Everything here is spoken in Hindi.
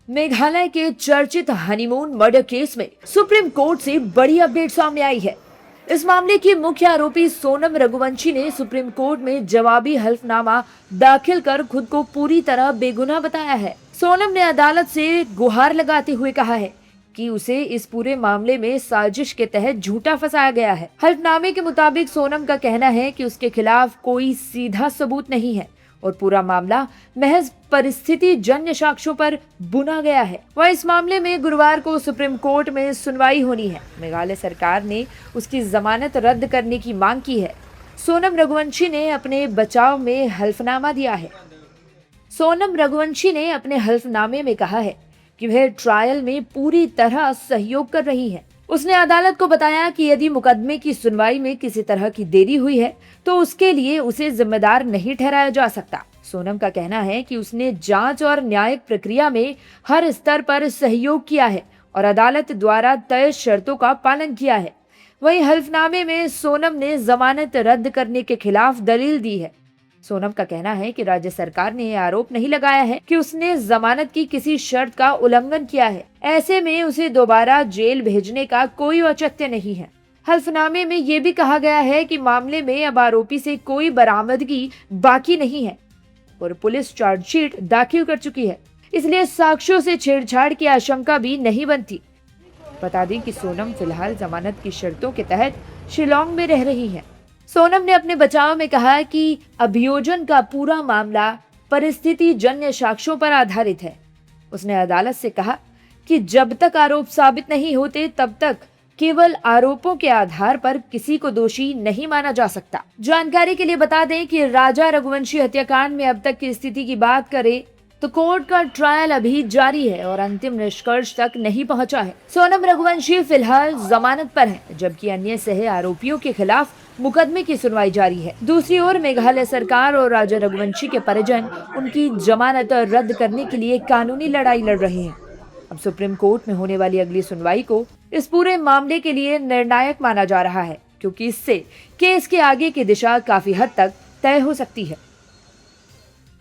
मेघालय के चर्चित हनीमून मर्डर केस में सुप्रीम कोर्ट से बड़ी अपडेट सामने आई है। इस मामले की मुख्य आरोपी सोनम रघुवंशी ने सुप्रीम कोर्ट में जवाबी हल्फनामा दाखिल कर खुद को पूरी तरह बेगुनाह बताया है। सोनम ने अदालत से गुहार लगाते हुए कहा है कि उसे इस पूरे मामले में साजिश के तहत झूठा फंसाया गया है। हल्फनामे के मुताबिक सोनम का कहना है कि उसके खिलाफ कोई सीधा सबूत नहीं है और पूरा मामला महज परिस्थिति जन्य साक्ष्यों पर बुना गया है। वह इस मामले में गुरुवार को सुप्रीम कोर्ट में सुनवाई होनी है। मेघालय सरकार ने उसकी जमानत रद्द करने की मांग की है। सोनम रघुवंशी ने अपने बचाव में हल्फनामा दिया है। सोनम रघुवंशी ने अपने हल्फनामे में कहा है कि वह ट्रायल में पूरी तरह सहयोग कर रही है। उसने अदालत को बताया कि यदि मुकदमे की सुनवाई में किसी तरह की देरी हुई है तो उसके लिए उसे जिम्मेदार नहीं ठहराया जा सकता। सोनम का कहना है कि उसने जांच और न्यायिक प्रक्रिया में हर स्तर पर सहयोग किया है और अदालत द्वारा तय शर्तों का पालन किया है। वहीं हल्फनामे में सोनम ने जमानत रद्द करने के खिलाफ दलील दी है। सोनम का कहना है कि राज्य सरकार ने यह आरोप नहीं लगाया है कि उसने जमानत की किसी शर्त का उल्लंघन किया है। ऐसे में उसे दोबारा जेल भेजने का कोई औचित्य नहीं है। हल्फनामे में यह भी कहा गया है कि मामले में अब आरोपी से कोई बरामदगी बाकी नहीं है और पुलिस चार्जशीट दाखिल कर चुकी है, इसलिए साक्ष्यों से छेड़छाड़ की आशंका भी नहीं बनती। बता दें कि सोनम फिलहाल जमानत की शर्तों के तहत शिलोंग में रह रही है। सोनम ने अपने बचाव में कहा कि अभियोजन का पूरा मामला परिस्थिति जन्य साक्ष्यों पर आधारित है। उसने अदालत से कहा कि जब तक आरोप साबित नहीं होते तब तक केवल आरोपों के आधार पर किसी को दोषी नहीं माना जा सकता। जानकारी के लिए बता दें कि राजा रघुवंशी हत्याकांड में अब तक की स्थिति की बात करें तो कोर्ट का ट्रायल अभी जारी है और अंतिम निष्कर्ष तक नहीं पहुंचा है। सोनम रघुवंशी फिलहाल जमानत पर है, जबकि अन्य सह आरोपियों के खिलाफ मुकदमे की सुनवाई जारी है। दूसरी ओर मेघालय सरकार और राजा रघुवंशी के परिजन उनकी जमानत रद्द करने के लिए कानूनी लड़ाई लड़ रहे हैं। अब सुप्रीम कोर्ट में होने वाली अगली सुनवाई को इस पूरे मामले के लिए निर्णायक माना जा रहा है, क्योंकि इससे केस के आगे की दिशा काफी हद तक तय हो सकती है।